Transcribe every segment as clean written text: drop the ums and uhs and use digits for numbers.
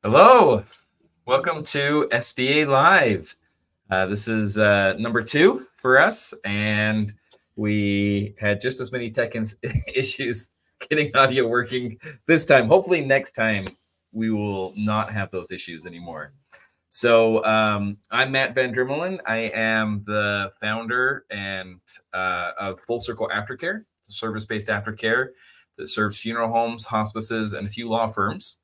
Hello, welcome to SBA Live. This is number 2 for us, and we had just as many tech issues getting audio working this time. Hopefully next time we will not have those issues anymore. So I'm Matt Van Drimmelen. I am the founder and of Full-Circle Aftercare, service-based aftercare that serves funeral homes, hospices, and a few law firms.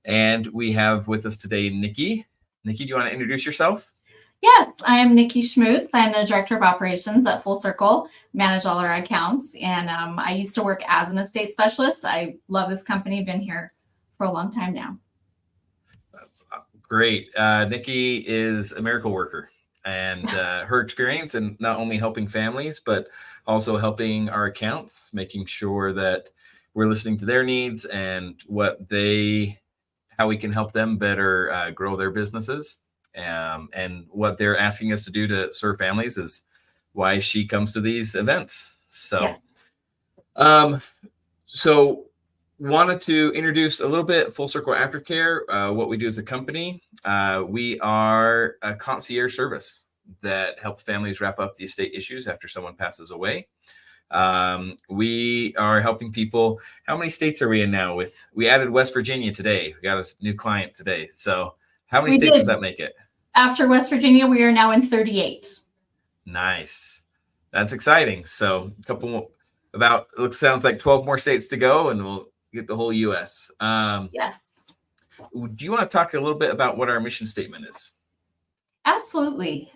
And we have with us today Nikki. Nikki, do you want to introduce yourself? Yes, I am Nikki Schmutz. I'm the Director of Operations at Full Circle, manage all our accounts. And I used to work as an estate specialist. I love this company, been here for a long time now. That's great. Nikki is a miracle worker, and her experience in not only helping families, but also helping our accounts, making sure that we're listening to their needs and how we can help them better grow their businesses. And what they're asking us to do to serve families is why she comes to these events. So, yes. So wanted to introduce a little bit Full-Circle Aftercare, what we do as a company. We are a concierge service that helps families wrap up the estate issues after someone passes away. We are helping people. How many states are we in now? We added West Virginia today. We got a new client today. So how many states does that make it? After West Virginia, we are now in 38. Nice. That's exciting. So sounds like 12 more states to go, and we'll get the whole US. Yes. Do you want to talk a little bit about what our mission statement is? Absolutely.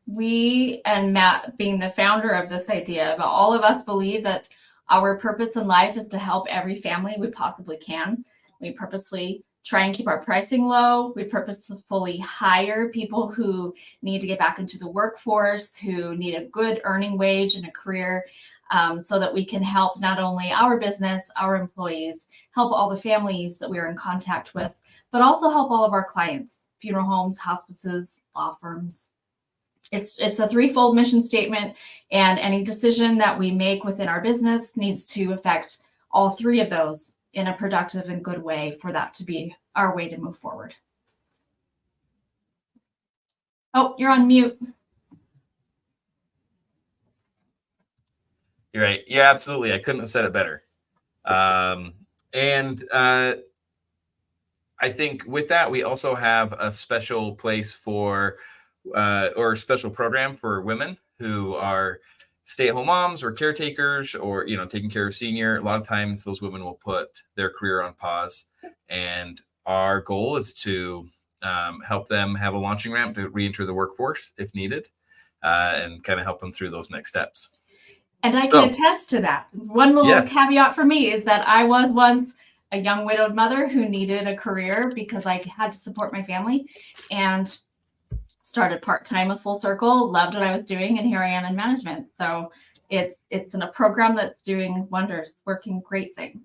We and Matt, being the founder of this idea, but all of us believe that our purpose in life is to help every family we possibly can. We purposely try and keep our pricing low. We purposefully hire people who need to get back into the workforce, who need a good earning wage and a career, so that we can help not only our business, our employees, help all the families that we are in contact with, but also help all of our clients, funeral homes, hospices, law firms. It's a threefold mission statement, and any decision that we make within our business needs to affect all three of those in a productive and good way for that to be our way to move forward. Oh, you're on mute. You're right. Yeah, absolutely. I couldn't have said it better. I think with that, we also have a special place or a special program for women who are stay-at-home moms or caretakers, or taking care of senior. A lot of times those women will put their career on pause, and our goal is to help them have a launching ramp to re-enter the workforce if needed, and kind of help them through those next steps. And I can attest to that. One little caveat for me is that I was once a young widowed mother who needed a career because I had to support my family, and started part-time with Full Circle, loved what I was doing, and here I am in management. So it's in a program that's doing wonders, working great things.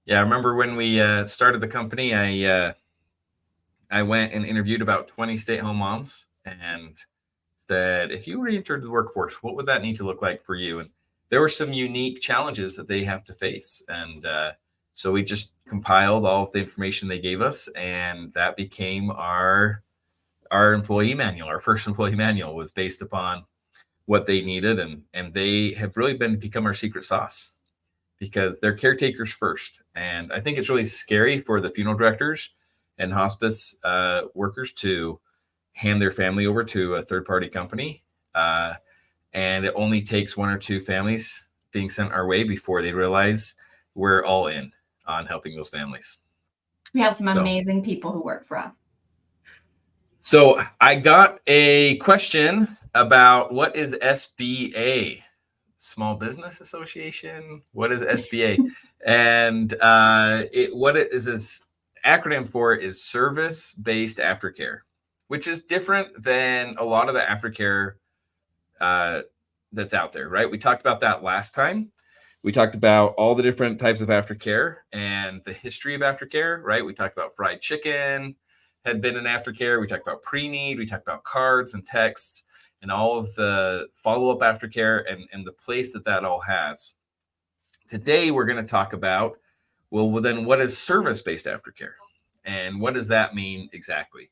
Yeah, I remember when we started the company, I went and interviewed about 20 stay-at-home moms and said, if you re-entered the workforce, what would that need to look like for you? And there were some unique challenges that they have to face. And so we just compiled all of the information they gave us, and that became our employee manual. Our first employee manual was based upon what they needed, and they have really become our secret sauce because they're caretakers first. And I think it's really scary for the funeral directors and hospice workers to hand their family over to a third-party company. And it only takes one or two families being sent our way before they realize we're all in on helping those families. We have some amazing people who work for us. So I got a question about what is SBA, Small Business Association. What is SBA? And what it is its acronym for is Service-Based Aftercare, which is different than a lot of the aftercare that's out there, right? We talked about that last time. We talked about all the different types of aftercare and the history of aftercare, right? We talked about fried chicken had been an aftercare. We talked about pre-need. We talked about cards and texts and all of the follow-up aftercare and the place that all has. Today, we're going to talk about, well, then what is service-based aftercare? And what does that mean exactly?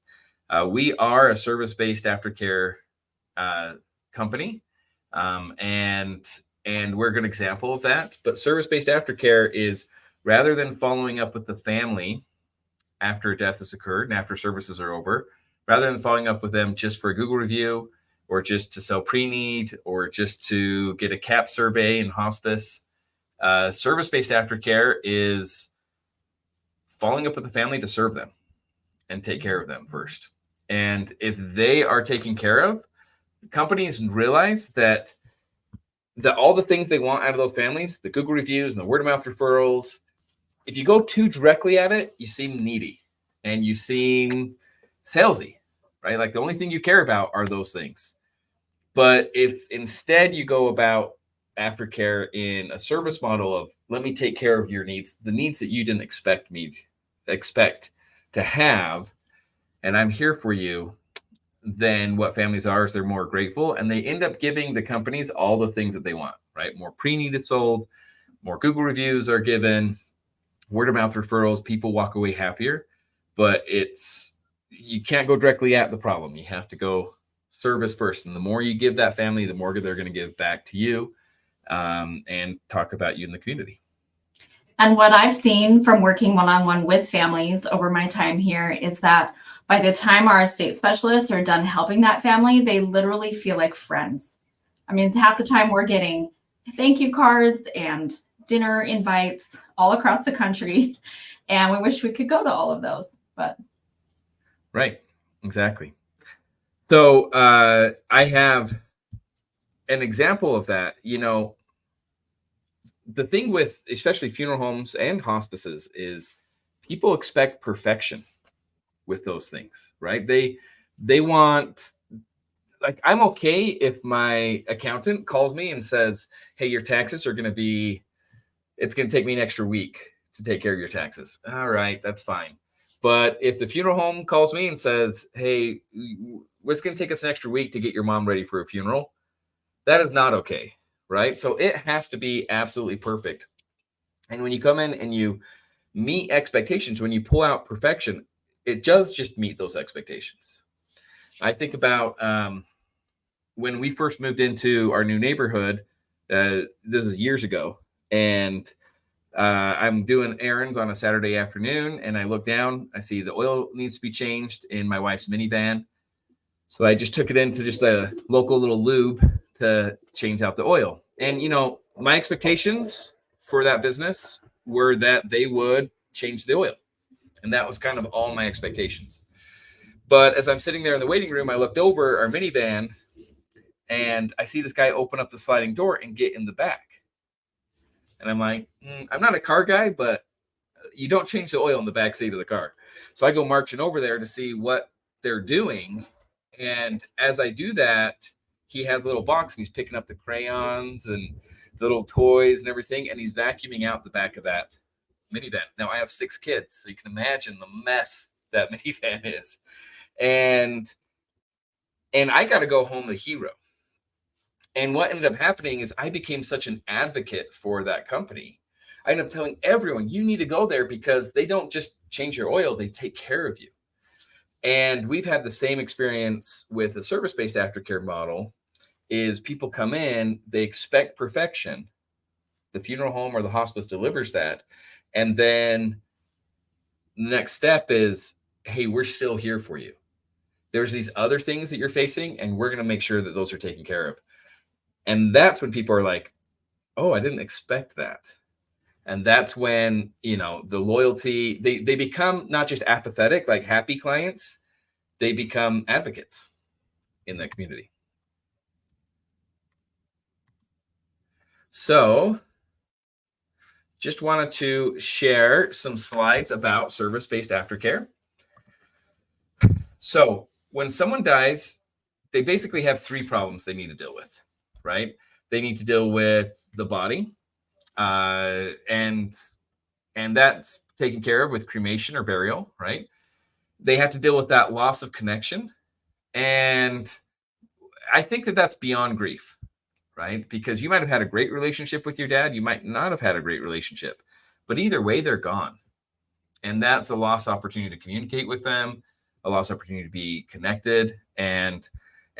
We are a service-based aftercare company, and we're a good example of that. But service-based aftercare is, rather than following up with the family after death has occurred and after services are over, rather than following up with them just for a Google review or just to sell pre-need or just to get a CAP survey in hospice, service-based aftercare is following up with the family to serve them and take care of them first. And if they are taken care of, companies realize that all the things they want out of those families, the Google reviews and the word of mouth referrals, if you go too directly at it, you seem needy and you seem salesy, right? Like the only thing you care about are those things. But if instead you go about aftercare in a service model of, let me take care of your needs, the needs that you didn't expect to have, and I'm here for you, then what families are is they're more grateful, and they end up giving the companies all the things that they want, right? More pre-needed sold, more Google reviews are given, word of mouth referrals, people walk away happier. But you can't go directly at the problem. You have to go service first. And the more you give that family, the more they're going to give back to you, and talk about you in the community. And what I've seen from working one-on-one with families over my time here is that by the time our estate specialists are done helping that family, they literally feel like friends. I mean, half the time we're getting thank you cards and dinner invites all across the country. And we wish we could go to all of those, but. Right. Exactly. So I have an example of that. The thing with especially funeral homes and hospices is people expect perfection with those things, right? They want, like, I'm okay if my accountant calls me and says, hey, your taxes are going to it's going to take me an extra week to take care of your taxes. All right, that's fine. But if the funeral home calls me and says, hey, it's going to take us an extra week to get your mom ready for a funeral, that is not okay, right? So it has to be absolutely perfect. And when you come in and you meet expectations, when you pull out perfection, it does just meet those expectations. I think about when we first moved into our new neighborhood, this was years ago, and I'm doing errands on a Saturday afternoon, and I look down, I see the oil needs to be changed in my wife's minivan. So I just took it into just a local little lube to change out the oil. And, my expectations for that business were that they would change the oil. And that was kind of all my expectations. But as I'm sitting there in the waiting room, I looked over our minivan and I see this guy open up the sliding door and get in the back. And I'm like, I'm not a car guy, but you don't change the oil in the back seat of the car. So I go marching over there to see what they're doing. And as I do that, he has a little box and he's picking up the crayons and the little toys and everything. And he's vacuuming out the back of that minivan. Now I have 6 kids, so you can imagine the mess that minivan is. And I got to go home the hero. And what ended up happening is I became such an advocate for that company. I ended up telling everyone, you need to go there because they don't just change your oil, they take care of you. And we've had the same experience with a service-based aftercare model. Is people come in, they expect perfection. The funeral home or the hospice delivers that. And then the next step is, hey, we're still here for you. There's these other things that you're facing, and we're going to make sure that those are taken care of. And that's when people are like, oh, I didn't expect that. And that's when, the loyalty, they become not just apathetic, like happy clients, they become advocates in the community. So just wanted to share some slides about service-based aftercare. So when someone dies, they basically have 3 problems they need to deal with, right? They need to deal with the body, and that's taken care of with cremation or burial, right? They have to deal with that loss of connection. And I think that that's beyond grief, right? Because you might have had a great relationship with your dad. You might not have had a great relationship, but either way, they're gone. And that's a lost opportunity to communicate with them, a lost opportunity to be connected. And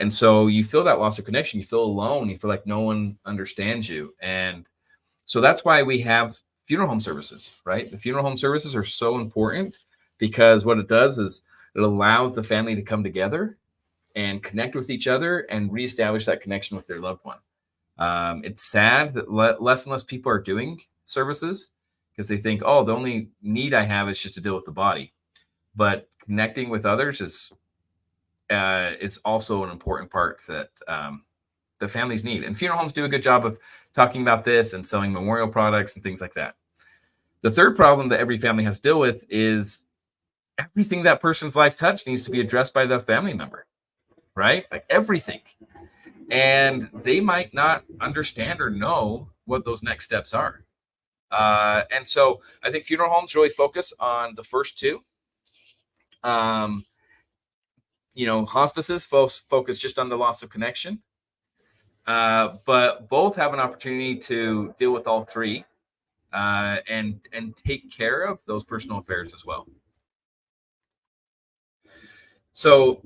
so you feel that loss of connection, you feel alone, you feel like no one understands you. And so that's why we have funeral home services, right? The funeral home services are so important because what it does is it allows the family to come together and connect with each other and reestablish that connection with their loved one. It's sad that less and less people are doing services because they think, oh, the only need I have is just to deal with the body. But connecting with others is also an important part that the families need. And funeral homes do a good job of talking about this and selling memorial products and things like that. The third problem that every family has to deal with is everything that person's life touched needs to be addressed by the family member, right? Like everything. And they might not understand or know what those next steps are. And so I think funeral homes really focus on the first two. Hospices focus just on the loss of connection. But both have an opportunity to deal with all three and take care of those personal affairs as well. So,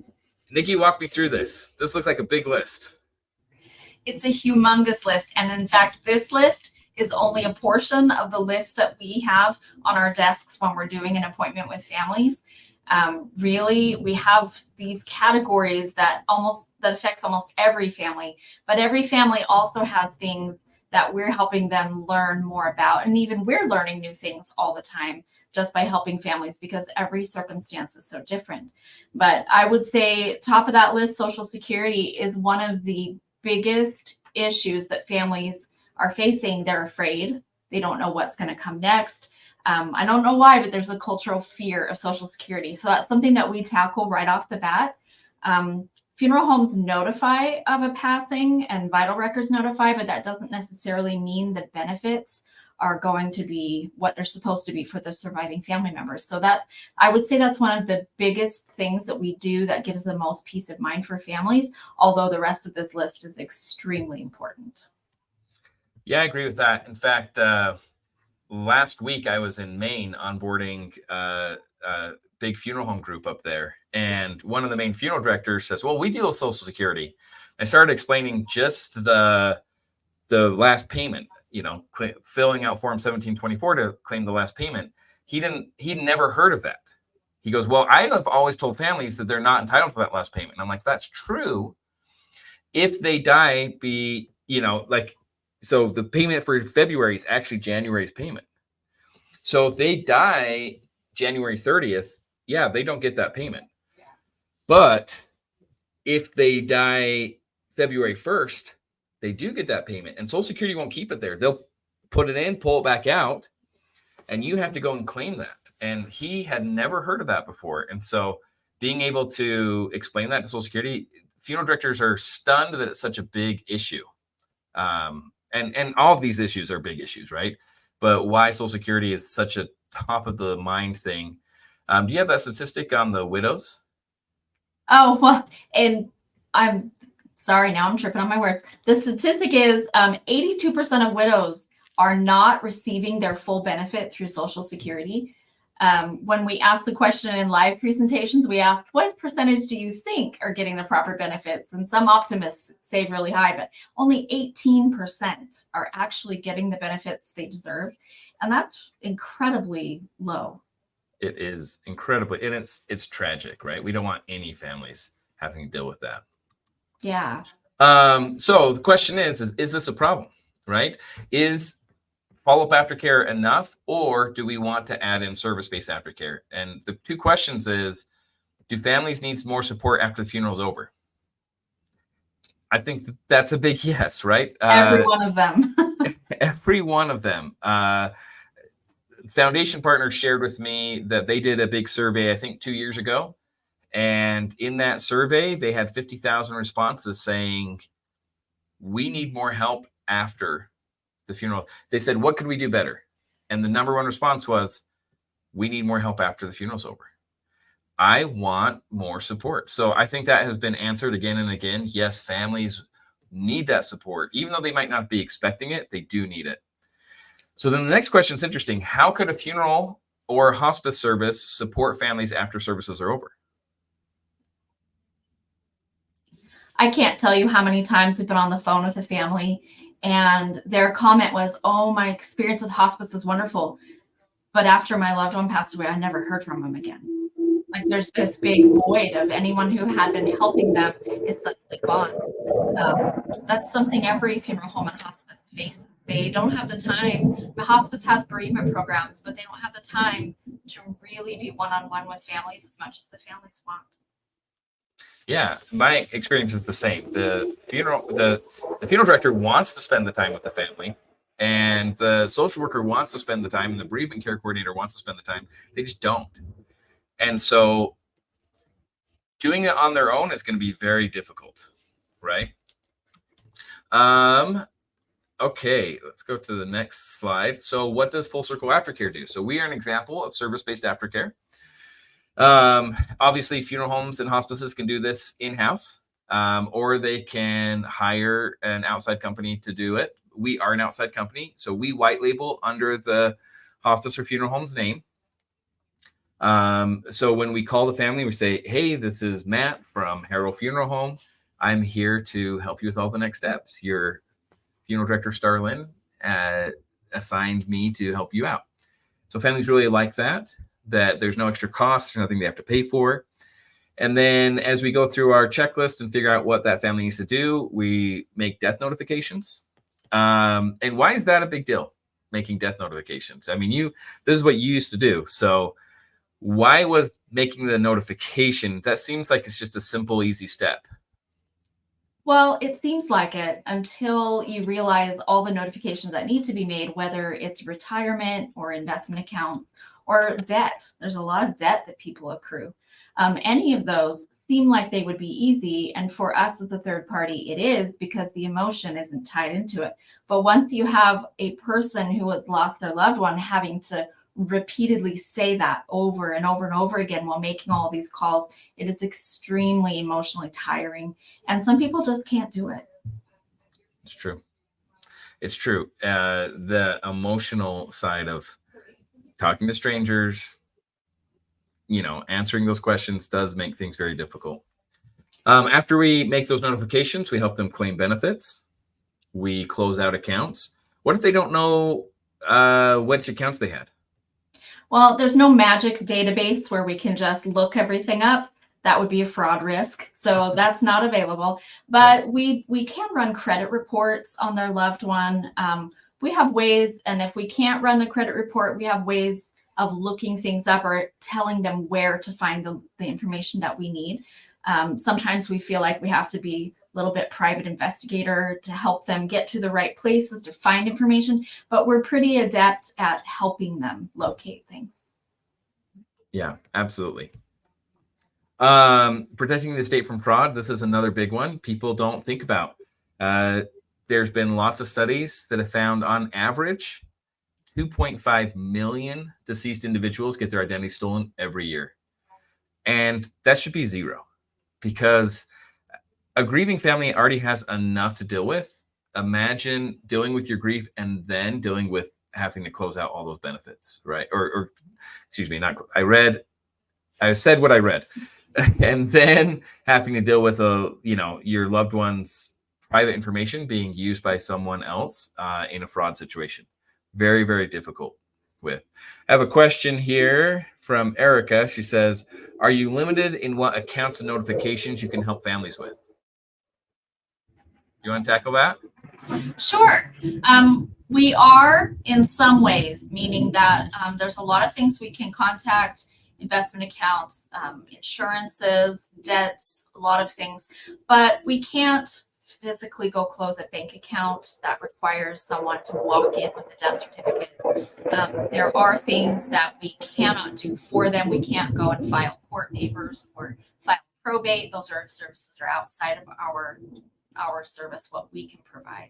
Nikki, walk me through this. This looks like a big list. It's a humongous list. And in fact, this list is only a portion of the list that we have on our desks when we're doing an appointment with families. Really, we have these categories that affects almost every family, but every family also has things that we're helping them learn more about. And even we're learning new things all the time just by helping families because every circumstance is so different. But I would say top of that list, Social Security is one of the biggest issues that families are facing. They're afraid. They don't know what's going to come next. I don't know why, but there's a cultural fear of Social Security. So that's something that we tackle right off the bat. Funeral homes notify of a passing and vital records notify, but that doesn't necessarily mean the benefits are going to be what they're supposed to be for the surviving family members. So that I would say that's one of the biggest things that we do that gives the most peace of mind for families, although the rest of this list is extremely important. Yeah, I agree with that. In fact, last week I was in Maine onboarding a big funeral home group up there. And one of the main funeral directors says, well, we deal with Social Security. I started explaining just the last payment, filling out form 1724 to claim the last payment. He'd never heard of that. He goes, well, I have always told families that they're not entitled to that last payment. And I'm like, that's true. If they die, so the payment for February is actually January's payment. So if they die January 30th, yeah, they don't get that payment. But if they die February 1st, they do get that payment. And Social Security won't keep it there. They'll put it in, pull it back out, and you have to go and claim that. And he had never heard of that before. And so being able to explain that to Social Security, funeral directors are stunned that it's such a big issue. And all of these issues are big issues, right? But why Social Security is such a top of the mind thing. Do you have that statistic on the widows? Oh, well, and I'm sorry, now I'm tripping on my words. The statistic is 82% of widows are not receiving their full benefit through Social Security. When we ask the question in live presentations, we ask, what percentage do you think are getting the proper benefits? And some optimists say really high, but only 18% are actually getting the benefits they deserve. And that's incredibly low. It is incredibly, and it's tragic, right? We don't want any families having to deal with that. Yeah. So the question is this a problem, right? Is follow-up aftercare enough, or do we want to add in service-based aftercare? And the two questions is, do families need more support after the funeral is over? I think that's a big yes, right? Every one of them. Every one of them. Foundation partners shared with me that they did a big survey, I think 2 years ago. And in that survey, they had 50,000 responses saying, we need more help after the funeral. They said, what could we do better? And the number one response was, we need more help after the funeral's over. I want more support. So I think that has been answered again and again. Yes, families need that support. Even though they might not be expecting it, they do need it. So then the next question is interesting. How could a funeral or hospice service support families after services are over? I can't tell you how many times I've been on the phone with a family and their comment was, "Oh, my experience with hospice is wonderful. But after my loved one passed away, I never heard from them again." Like there's this big void of anyone who had been helping them is suddenly gone. That's something every funeral home and hospice faces. They don't have the time. The hospice has bereavement programs, but they don't have the time to really be one-on-one with families as much as the families want. Yeah, my experience is the same. The funeral director wants to spend the time with the family, and the social worker wants to spend the time, and the bereavement care coordinator wants to spend the time. They just don't. And so doing it on their own is going to be very difficult, right? Okay, let's go to the next slide. So what does Full-Circle Aftercare do? So we are an example of service-based aftercare. Obviously, funeral homes and hospices can do this in-house, or they can hire an outside company to do it. We are an outside company, so we white label under the hospice or funeral home's name. So when we call the family, we say, "Hey, this is Matt from Harold Funeral Home. I'm here to help you with all the next steps. Your funeral director, Starlin, assigned me to help you out." So families really like that there's no extra cost, there's nothing they have to pay for. And then as we go through our checklist and figure out what that family needs to do, we make death notifications. And why is that a big deal, making death notifications? I mean, this is what you used to do. So why was making the notification, that seems like it's just a simple, easy step. Well, it seems like it until you realize all the notifications that need to be made, whether it's retirement or investment accounts or debt. There's a lot of debt that people accrue. Any of those seem like they would be easy. And for us as a third party, it is because the emotion isn't tied into it. But once you have a person who has lost their loved one having to repeatedly say that over and over and over again while making all these calls, it is extremely emotionally tiring. And some people just can't do it. It's true. It's true. The emotional side of talking to strangers, answering those questions does make things very difficult. After we make those notifications, we help them claim benefits. We close out accounts. What if they don't know which accounts they had? Well, there's no magic database where we can just look everything up. That would be a fraud risk. So that's not available. But we can run credit reports on their loved one. We have ways, and if we can't run the credit report, we have ways of looking things up or telling them where to find the information that we need. Sometimes we feel like we have to be a little bit private investigator to help them get to the right places to find information, but we're pretty adept at helping them locate things. Yeah, absolutely. Protecting the estate from fraud. This is another big one people don't think about. There's been lots of studies that have found on average 2.5 million deceased individuals get their identity stolen every year. And that should be zero, because a grieving family already has enough to deal with. Imagine dealing with your grief and then dealing with having to close out all those benefits, right? Or excuse me, I said what I read. And then having to deal with your loved one's private information being used by someone else in a fraud situation. Very, very difficult with. I have a question here from Erica. She says, "Are you limited in what accounts and notifications you can help families with?" You want to tackle that? Sure. We are in some ways, meaning that there's a lot of things we can contact: investment accounts, insurances, debts, a lot of things, but we can't physically go close a bank account. That requires someone to walk in with a death certificate. There are things that we cannot do for them. We can't go and file court papers or file probate. Those are services that are outside of our service, what we can provide.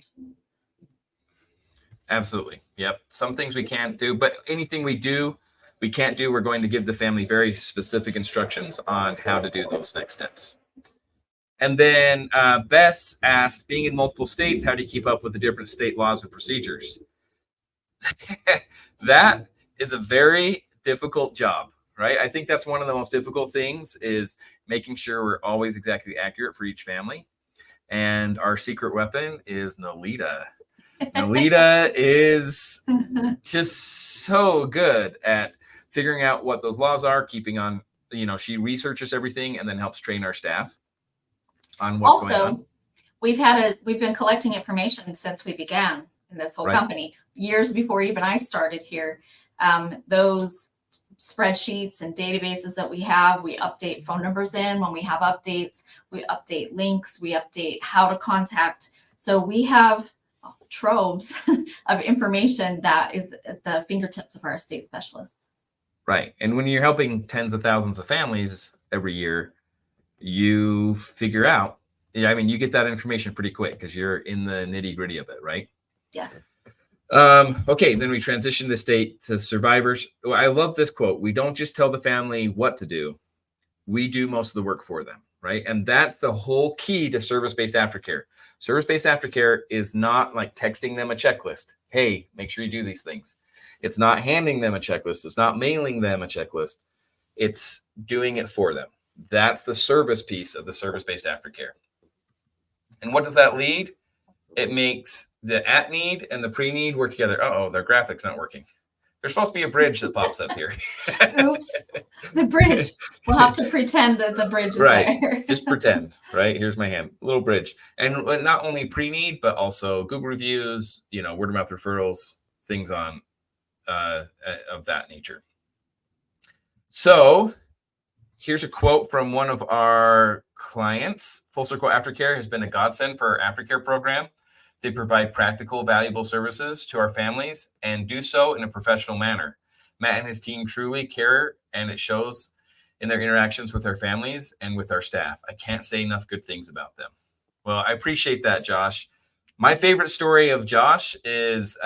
Absolutely. Yep. Some things we can't do, but anything we can't do, we're going to give the family very specific instructions on how to do those next steps. And then Bess asked, being in multiple states, how do you keep up with the different state laws and procedures? That is a very difficult job, right? I think that's one of the most difficult things, is making sure we're always exactly accurate for each family. And our secret weapon is Nolita. Nolita is just so good at figuring out what those laws are, keeping on, she researches everything and then helps train our staff on what's going on. Also, we've been collecting information since we began in this whole Right. company, years before even I started here. Those spreadsheets and databases that we have, we update phone numbers in when we have updates, we update links, we update how to contact. So we have troves of information that is at the fingertips of our estate specialists. Right. And when you're helping tens of thousands of families every year, you figure out, you get that information pretty quick because you're in the nitty gritty of it, right? Yes. Okay, then we transition the state to survivors. I love this quote. We don't just tell the family what to do. We do most of the work for them, right? And that's the whole key to service-based aftercare. Service-based aftercare is not like texting them a checklist. Hey, make sure you do these things. It's not handing them a checklist. It's not mailing them a checklist. It's doing it for them. That's the service piece of the service-based aftercare. And what does that lead? It makes the at-need and the pre-need work together. Uh-oh, their graphic's not working. There's supposed to be a bridge that pops up here. Oops, the bridge. We'll have to pretend that the bridge is there. Just pretend, right? Here's my hand, little bridge. And not only pre-need, but also Google reviews, word of mouth referrals, things on of that nature. So here's a quote from one of our clients. Full-Circle Aftercare has been a godsend for our aftercare program. They provide practical, valuable services to our families and do so in a professional manner. Matt and his team truly care, and it shows in their interactions with our families and with our staff. I can't say enough good things about them. Well, I appreciate that, Josh. My favorite story of Josh is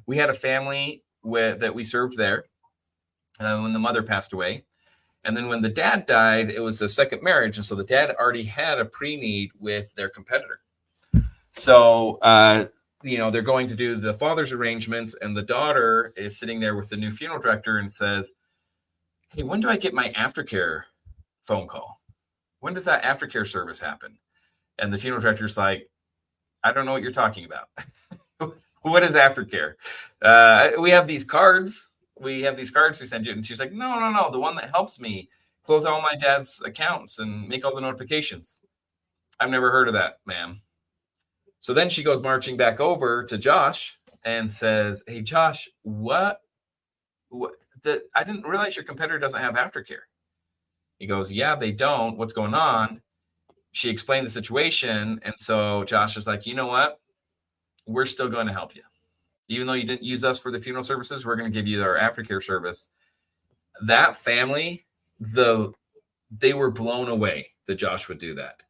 we had a family that we served there when the mother passed away. And then when the dad died, it was the second marriage. And so the dad already had a pre-need with their competitor. So, they're going to do the father's arrangements, and the daughter is sitting there with the new funeral director and says, hey, when do I get my aftercare phone call? When does that aftercare service happen? And the funeral director's like, I don't know what you're talking about. What is aftercare? We have these cards. We send you. And she's like, no. The one that helps me close all my dad's accounts and make all the notifications. I've never heard of that, ma'am. So then she goes marching back over to Josh and says, hey, Josh, what I didn't realize your competitor doesn't have aftercare. He goes, yeah, they don't. What's going on? She explained the situation. And so Josh is like, you know what? We're still going to help you. Even though you didn't use us for the funeral services, we're going to give you our aftercare service. That family, they were blown away that Josh would do that.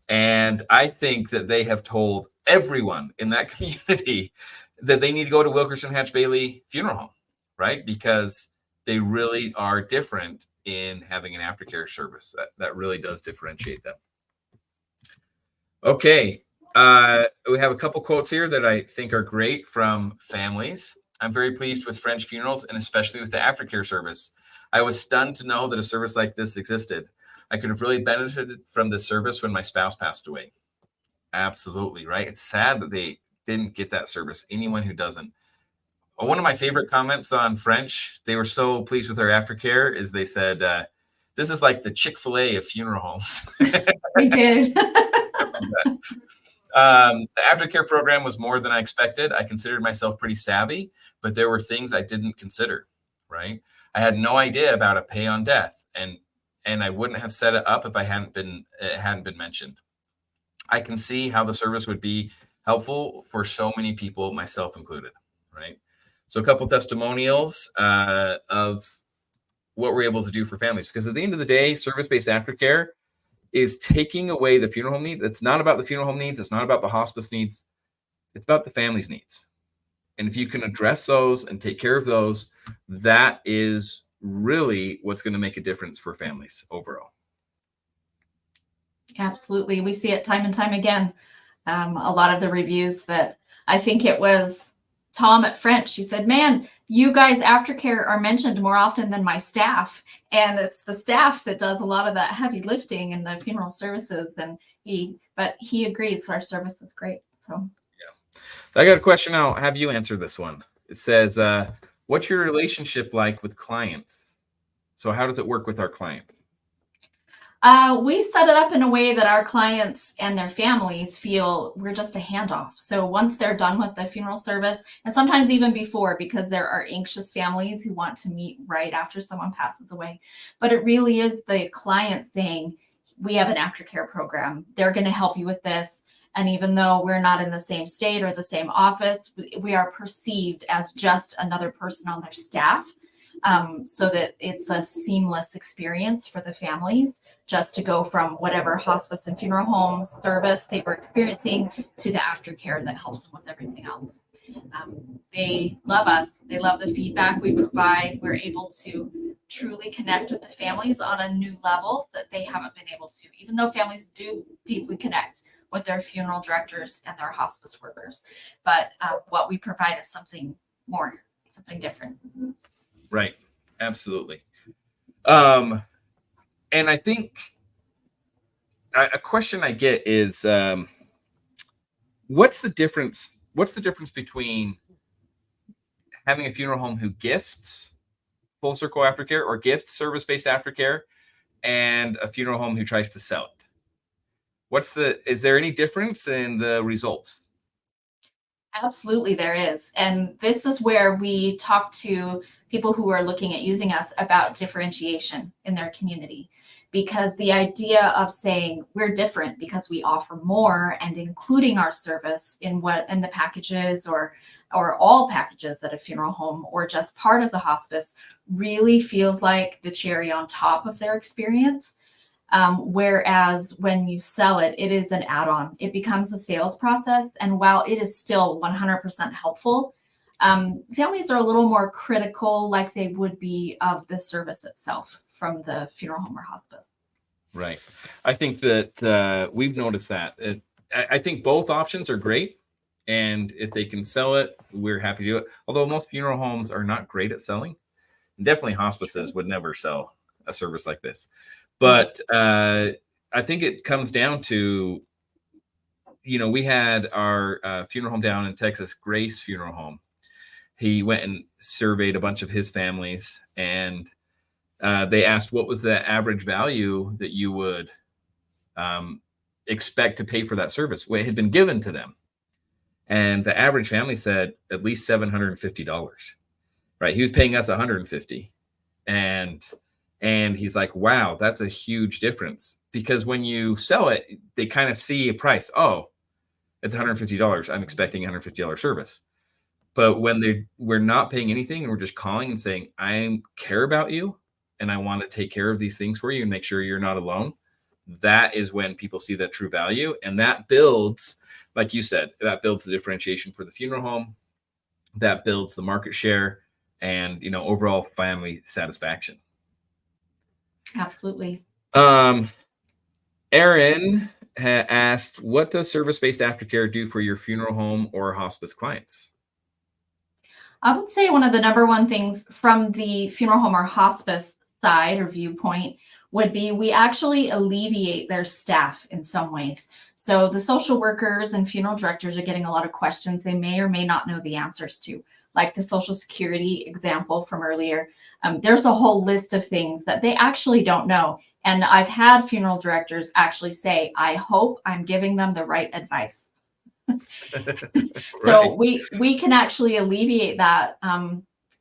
And I think that they have told everyone in that community that they need to go to Wilkerson Hatch Bailey Funeral Home, right? Because they really are different in having an aftercare service. That really does differentiate them. Okay. We have a couple quotes here that I think are great from families. I'm very pleased with French funerals and especially with the aftercare service. I was stunned to know that a service like this existed. I could have really benefited from this service when my spouse passed away. Absolutely, right? It's sad that they didn't get that service. Anyone who doesn't. One of my favorite comments on French, they were so pleased with our aftercare, is they said, this is like the Chick-fil-A of funeral homes. We did. The aftercare program was more than I expected. I considered myself pretty savvy, but there were things I didn't consider, right? I had no idea about a pay on death, and I wouldn't have set it up if it hadn't been mentioned. I can see how the service would be helpful for so many people, myself included, right? So a couple testimonials of what we're able to do for families, because at the end of the day, service-based aftercare is taking away the funeral home needs. It's not about the funeral home needs. It's not about the hospice needs. It's about the family's needs. And if you can address those and take care of those, that is really what's going to make a difference for families overall. Absolutely. We see it time and time again. A lot of the reviews that I think it was Tom at French, she said, man, you guys aftercare are mentioned more often than my staff, and it's the staff that does a lot of that heavy lifting in the funeral services. But he agrees our service is great. So I got a question. I'll have you answer this one. It says, what's your relationship like with clients? So how does it work with our clients? we set it up in a way that our clients and their families feel we're just a handoff. So once they're done with the funeral service, and sometimes even before, because there are anxious families who want to meet right after someone passes away. But it really is the client saying, we have an aftercare program. They're going to help you with this. And even though we're not in the same state or the same office, we are perceived as just another person on their staff. So that it's a seamless experience for the families just to go from whatever hospice and funeral home service they were experiencing to the aftercare that helps them with everything else. They love us. They love the feedback we provide. We're able to truly connect with the families on a new level that they haven't been able to, even though families do deeply connect with their funeral directors and their hospice workers. But what we provide is something more, something different. Right. Absolutely. And I think a question I get is, what's the difference? What's the difference between having a funeral home who gifts Full-Circle Aftercare or gifts service-based aftercare and a funeral home who tries to sell it? Is there any difference in the results? Absolutely, there is. And this is where we talk to people who are looking at using us about differentiation in their community. Because the idea of saying we're different because we offer more and including our service in the packages or all packages at a funeral home or just part of the hospice really feels like the cherry on top of their experience. Whereas when you sell it, it is an add-on. It becomes a sales process. And while it is still 100% helpful, families are a little more critical, like they would be, of the service itself from the funeral home or hospice. Right. I think that we've noticed that. I think both options are great. And if they can sell it, we're happy to do it. Although most funeral homes are not great at selling. And definitely hospices would never sell a service like this. But I think it comes down to, we had our funeral home down in Texas, Grace Funeral Home. He went and surveyed a bunch of his families, and they asked what was the average value that you would expect to pay for that service. Well, it had been given to them. And the average family said at least $750, right? He was paying us $150. And he's like, wow, that's a huge difference. Because when you sell it, they kind of see a price. Oh, it's $150. I'm expecting a $150 service. But when we're not paying anything and we're just calling and saying, I care about you and I want to take care of these things for you and make sure you're not alone, that is when people see that true value. And that builds, like you said, that builds the differentiation for the funeral home. That builds the market share and, overall family satisfaction. Absolutely. Erin asked, what does service-based aftercare do for your funeral home or hospice clients? I would say one of the number one things from the funeral home or hospice side or viewpoint would be we actually alleviate their staff in some ways. So the social workers and funeral directors are getting a lot of questions they may or may not know the answers to, like the Social Security example from earlier. There's a whole list of things that they actually don't know. And I've had funeral directors actually say, I hope I'm giving them the right advice. So we can actually alleviate that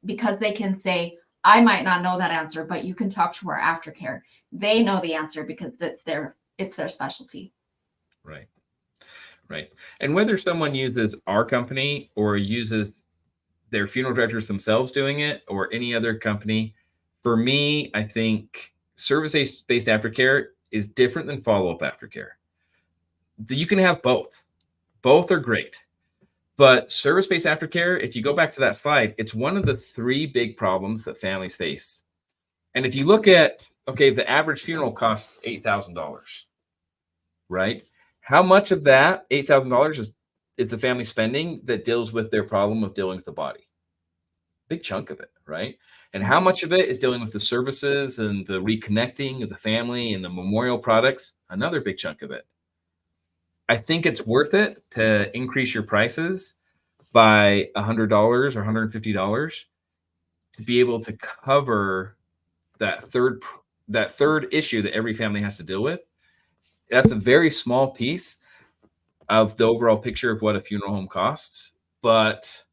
because they can say, I might not know that answer, but you can talk to our aftercare. They know the answer because it's their specialty. Right. And whether someone uses our company or uses their funeral directors themselves doing it or any other company, for me, I think service-based aftercare is different than follow-up aftercare. You can have both. Both are great. But service-based aftercare, if you go back to that slide, it's one of the 3 big problems that families face. And if you look at, the average funeral costs $8,000, right? How much of that $8,000 is the family spending that deals with their problem of dealing with the body? big chunk of it, right? And how much of it is dealing with the services and the reconnecting of the family and the memorial products? Another big chunk of it. I think it's worth it to increase your prices by $100 or $150 to be able to cover that third issue that every family has to deal with. That's a very small piece of the overall picture of what a funeral home costs, but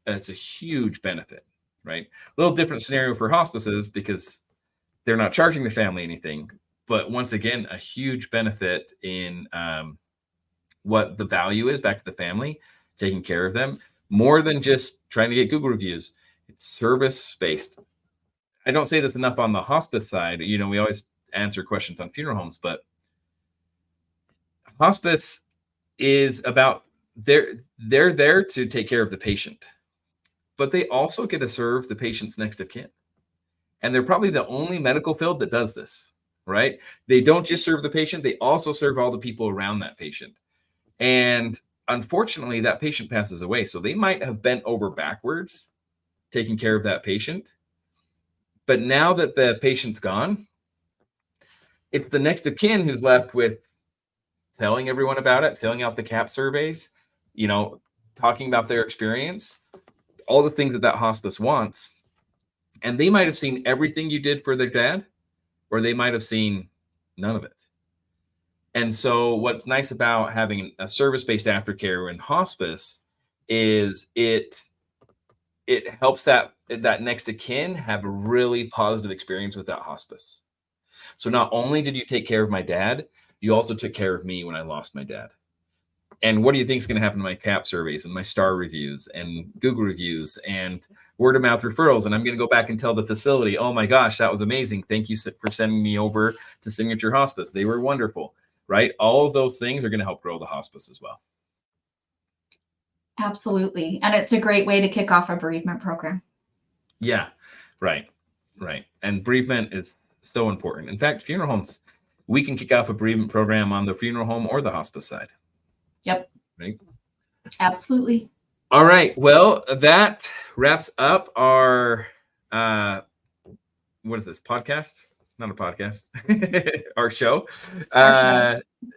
it's a huge benefit, right? A little different scenario for hospices because they're not charging the family anything, but once again, a huge benefit in what the value is back to the family, taking care of them, more than just trying to get Google reviews. It's service based. I don't say this enough on the hospice side. We always answer questions on funeral homes, but hospice is about they're there to take care of the patient, but they also get to serve the patient's next of kin. And they're probably the only medical field that does this, right? They don't just serve the patient, they also serve all the people around that patient. And unfortunately, that patient passes away. So they might have bent over backwards taking care of that patient. But now that the patient's gone, it's the next of kin who's left with telling everyone about it, filling out the CAP surveys, talking about their experience, all the things that hospice wants. And they might have seen everything you did for their dad, or they might have seen none of it. And so what's nice about having a service-based aftercare in hospice is it helps that next of kin have a really positive experience with that hospice. So not only did you take care of my dad, you also took care of me when I lost my dad. And what do you think is going to happen to my CAP surveys and my star reviews and Google reviews and word of mouth referrals? And I'm going to go back and tell the facility, oh my gosh, that was amazing. Thank you for sending me over to Signature Hospice. They were wonderful, right? All of those things are going to help grow the hospice as well. Absolutely. And it's a great way to kick off a bereavement program. Yeah, right. And bereavement is so important. In fact, funeral homes, we can kick off a bereavement program on the funeral home or the hospice side. Yep. Right. Absolutely. All right. Well, that wraps up our what is this podcast? Not a podcast. Our show.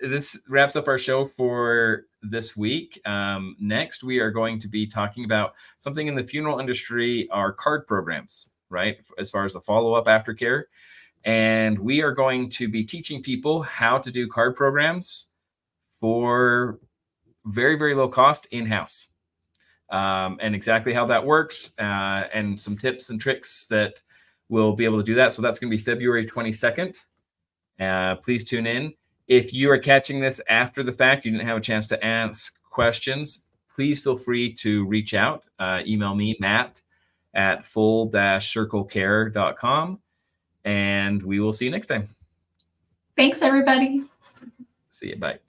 This wraps up our show for this week. Next, we are going to be talking about something in the funeral industry, our card programs, right? As far as the follow-up aftercare. And we are going to be teaching people how to do card programs for very, very low cost in-house, and exactly how that works, and some tips and tricks that will be able to do that. So that's going to be February 22nd. Please tune in. If you are catching this after the fact, you didn't have a chance to ask questions, please feel free to reach out. Email me, Matt, at full-circlecare.com, and we will see you next time. Thanks, everybody. See you. Bye.